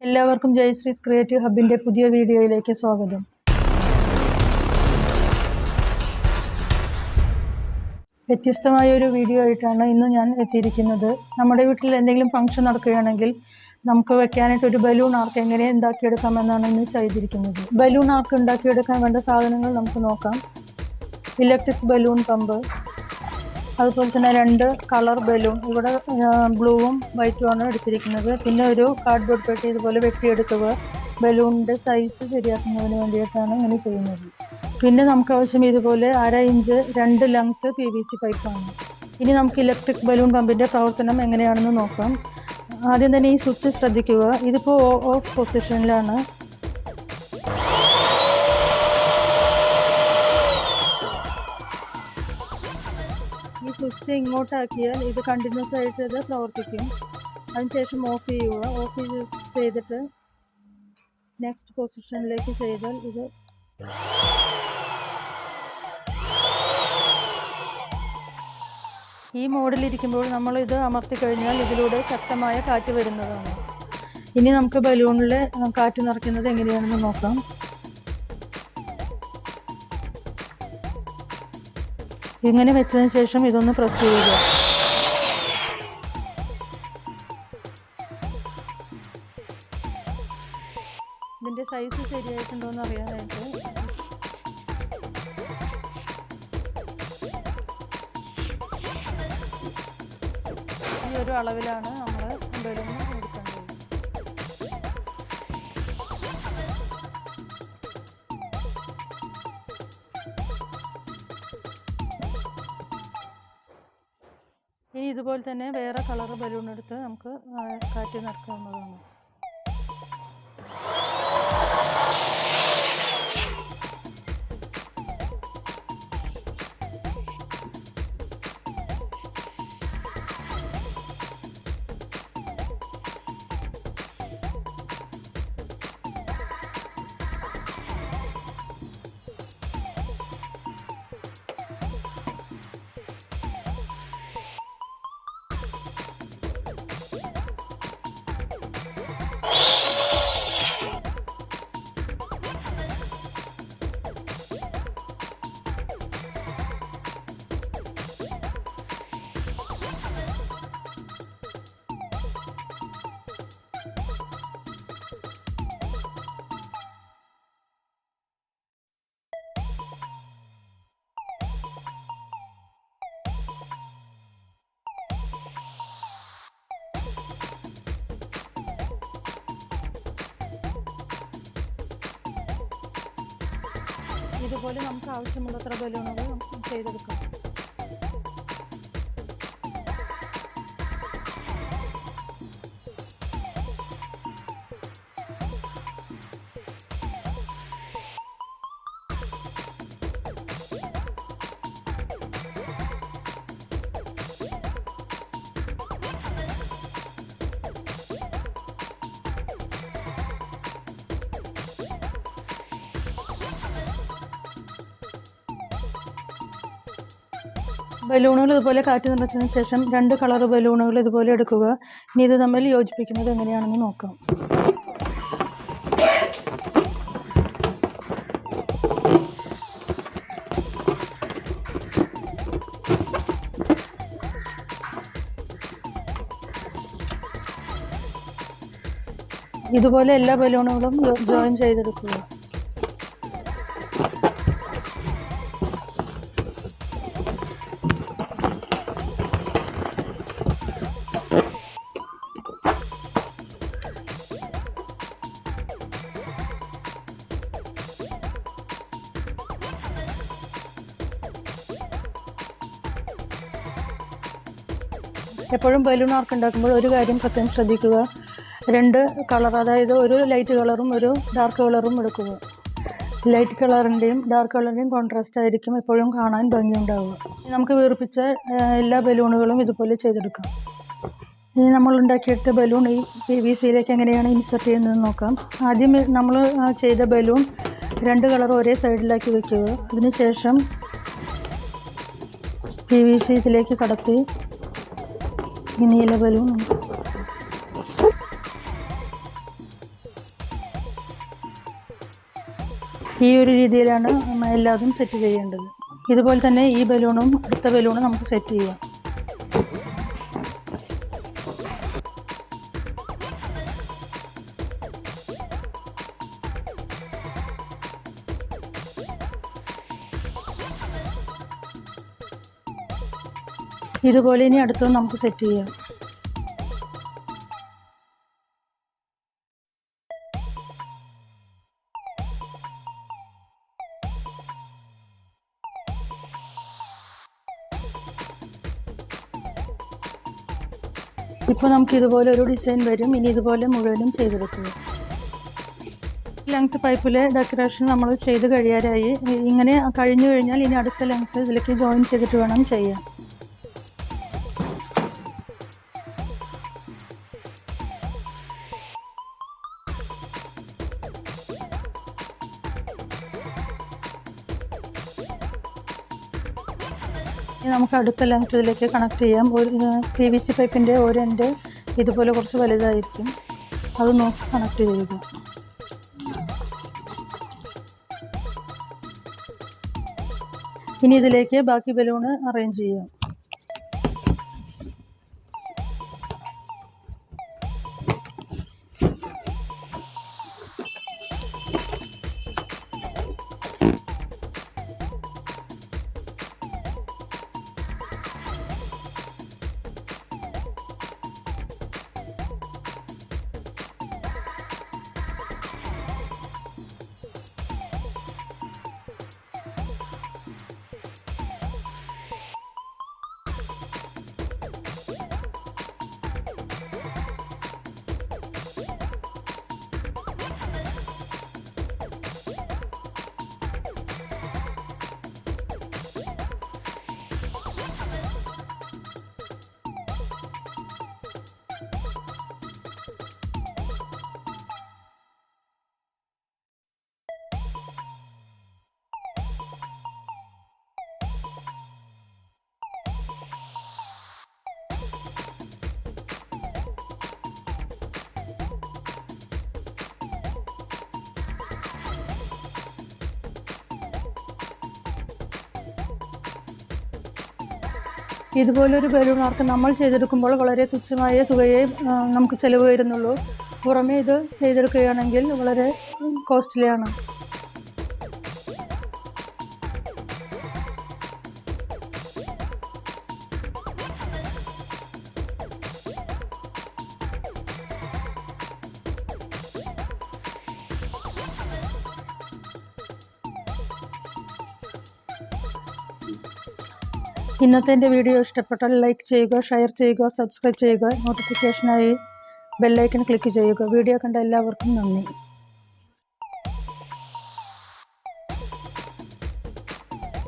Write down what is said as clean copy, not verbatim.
എല്ലാവർക്കും ജയശ്രീസ് ക്രിയേറ്റീവ് ഹബിൻ്റെ പുതിയ വീഡിയോയിലേക്ക് സ്വാഗതം. വ്യത്യസ്തമായ ഒരു വീഡിയോ ആയിട്ടാണ് ഇന്ന് ഞാൻ എത്തിയിരിക്കുന്നത്. നമ്മുടെ വീട്ടിൽ എന്തെങ്കിലും ഫംഗ്ഷൻ നടക്കുകയാണെങ്കിൽ നമുക്ക് വെക്കാനായിട്ട് ഒരു ബലൂൺ ആർക്ക് എങ്ങനെ ഉണ്ടാക്കിയെടുക്കാമെന്നാണ് ഇന്ന് ചെയ്തിരിക്കുന്നത്. ബലൂൺ ആർക്ക് ഉണ്ടാക്കിയെടുക്കാൻ വേണ്ട സാധനങ്ങൾ നമുക്ക് നോക്കാം. ഇലക്ട്രിക് ബലൂൺ പമ്പ്, അതുപോലെ തന്നെ 2 കളർ ബലൂൺ, ഇവിടെ ബ്ലൂവും വൈറ്റും ആണ് എടുത്തിരിക്കുന്നത്. പിന്നെ ഒരു കാർഡ്ബോർഡ് പെട്ടി ഇതുപോലെ വെട്ടിയെടുക്കുക. ബലൂണിൻ്റെ സൈസ് ശരിയാക്കുന്നതിന് വേണ്ടിയിട്ടാണ് ഇങ്ങനെ ചെയ്യുന്നത്. പിന്നെ നമുക്ക് ആവശ്യം ഇതുപോലെ 1/2 ഇഞ്ച് 2 ലെങ്ത് PVC പൈപ്പാണ്. ഇനി നമുക്ക് ഇലക്ട്രിക് ബലൂൺ പമ്പിൻ്റെ പ്രവർത്തനം എങ്ങനെയാണെന്ന് നോക്കാം. ആദ്യം തന്നെ ഈ സ്വിച്ച് ശ്രദ്ധിക്കുക. ഇതിപ്പോൾ ഓഫ് പൊസിഷനിലാണ്. ഈ സ്വിച്ച് ഇങ്ങോട്ടാക്കിയാൽ ഇത് കണ്ടിന്യൂസ് ആയിട്ട് ഇത് പ്രവർത്തിക്കും. അതിനുശേഷം ഓഫ് ചെയ്യുക. ഓഫ് ചെയ്തിട്ട് നെക്സ്റ്റ് പൊസിഷനിലേക്ക് ചെയ്താൽ ഇത് ഈ മോഡിലിരിക്കുമ്പോൾ നമ്മൾ ഇത് അമർത്തി കഴിഞ്ഞാൽ ഇതിലൂടെ ശക്തമായ കാറ്റ് വരുന്നതാണ്. ഇനി നമുക്ക് ബലൂണിൽ കാറ്റ് നിറയ്ക്കുന്നത് എങ്ങനെയാണെന്ന് നോക്കാം. ഇങ്ങനെ വെച്ചതിന് ശേഷം ഇതൊന്ന് പ്രസ് ചെയ്യുക. ഇതിൻ്റെ സൈസ് ശരിയായിട്ടുണ്ടോ എന്ന് അറിയാനായിട്ട് ഈ ഒരു അളവിലാണ് നമ്മൾ ബലൂൺ എടുക്കേണ്ടത്. ഇനി ഇതുപോലെ തന്നെ വേറെ കളർ ബലൂൺ എടുത്ത് നമുക്ക് കാറ്റ് നിറക്കാവുന്നതാണ്. ഇതുപോലെ നമുക്ക് ആവശ്യമുള്ളത്ര ബലൂണുകൾ നമുക്ക് ചെയ്തെടുക്കാം. ബലൂണുകൾ ഇതുപോലെ കാറ്റ് നിറച്ചതിന് ശേഷം 2 കളർ ബലൂണുകൾ ഇതുപോലെ എടുക്കുക. ഇനി ഇത് തമ്മിൽ യോജിപ്പിക്കുന്നത് എങ്ങനെയാണെന്ന് നോക്കാം. ഇതുപോലെ എല്ലാ ബലൂണുകളും ജോയിൻ ചെയ്തെടുക്കുക. എപ്പോഴും ബലൂൺ ആർക്ക് ഉണ്ടാക്കുമ്പോൾ ഒരു കാര്യം പ്രത്യേകം ശ്രദ്ധിക്കുക. 2 കളർ, അതായത് ഒരു ലൈറ്റ് കളറും ഒരു ഡാർക്ക് കളറും എടുക്കുക. ലൈറ്റ് കളറിൻ്റെയും ഡാർക്ക് കളറിൻ്റെയും കോൺട്രാസ്റ്റ് ആയിരിക്കും എപ്പോഴും കാണാൻ ഭംഗിയുണ്ടാവുക. നമുക്ക് വീർപ്പിച്ച എല്ലാ ബലൂണുകളും ഇതുപോലെ ചെയ്തെടുക്കാം. ഇനി നമ്മൾ ഉണ്ടാക്കിയെടുത്ത ബലൂൺ ഈ PVCയിലേക്ക് എങ്ങനെയാണ് ഇൻസെർട്ട് ചെയ്യുന്നതെന്ന് നോക്കാം. ആദ്യം നമ്മൾ ചെയ്ത ബലൂൺ 2 കളർ ഒരേ സൈഡിലാക്കി വയ്ക്കുക. അതിനുശേഷം PVC ഇതിലേക്ക് കടത്തി ഈ നീല ബലൂൺ ഈ ഒരു രീതിയിലാണ് എല്ലാതും സെറ്റ് ചെയ്യേണ്ടത്. ഇതുപോലെ തന്നെ ഈ ബലൂണും അടുത്ത ബലൂണും നമുക്ക് സെറ്റ് ചെയ്യാം. ഇതുപോലെ ഇനി അടുത്തത് നമുക്ക് സെറ്റ് ചെയ്യാം. ഇപ്പോൾ നമുക്ക് ഇതുപോലെ ഒരു ഡിസൈൻ വരും. ഇനി ഇതുപോലെ മുഴുവനും ചെയ്തെടുക്കുക. ലെങ്ത് പൈപ്പിലെ ഡെക്കറേഷൻ നമ്മൾ ചെയ്ത് കഴിയാറായി. ഇങ്ങനെ കഴിഞ്ഞു കഴിഞ്ഞാൽ ഇനി അടുത്ത ലെങ്ത് ഇതിലേക്ക് ജോയിൻ ചെയ്തിട്ട് വേണം ചെയ്യാൻ. നമുക്ക് അടുത്ത ലെങ്ത് ഇതിലേക്ക് കണക്ട് ചെയ്യാം. ഒരു PVC പൈപ്പിൻ്റെ ഒരു എൻഡ് ഇതുപോലെ കുറച്ച് വലുതായിരിക്കും. അത് നോക്കി കണക്ട് ചെയ്യുക. ഇനി ഇതിലേക്ക് ബാക്കി ബലൂണ് അറേഞ്ച് ചെയ്യാം. ഇതുപോലൊരു ബലൂൺ ആർക്ക് നമ്മൾ ചെയ്തെടുക്കുമ്പോൾ വളരെ തുച്ഛമായ തുകയെ നമുക്ക് ചിലവ് വരുന്നുള്ളൂ. പുറമേ ഇത് ചെയ്തെടുക്കുകയാണെങ്കിൽ വളരെ കോസ്റ്റ്ലിയാണ്. ഇന്നത്തെ എൻ്റെ വീഡിയോ ഇഷ്ടപ്പെട്ടാൽ ലൈക്ക് ചെയ്യുക, ഷെയർ ചെയ്യുക, സബ്സ്ക്രൈബ് ചെയ്യുക. നോട്ടിഫിക്കേഷനായി ബെല്ലൈക്കൺ ക്ലിക്ക് ചെയ്യുക. വീഡിയോ കണ്ട എല്ലാവർക്കും നന്ദി.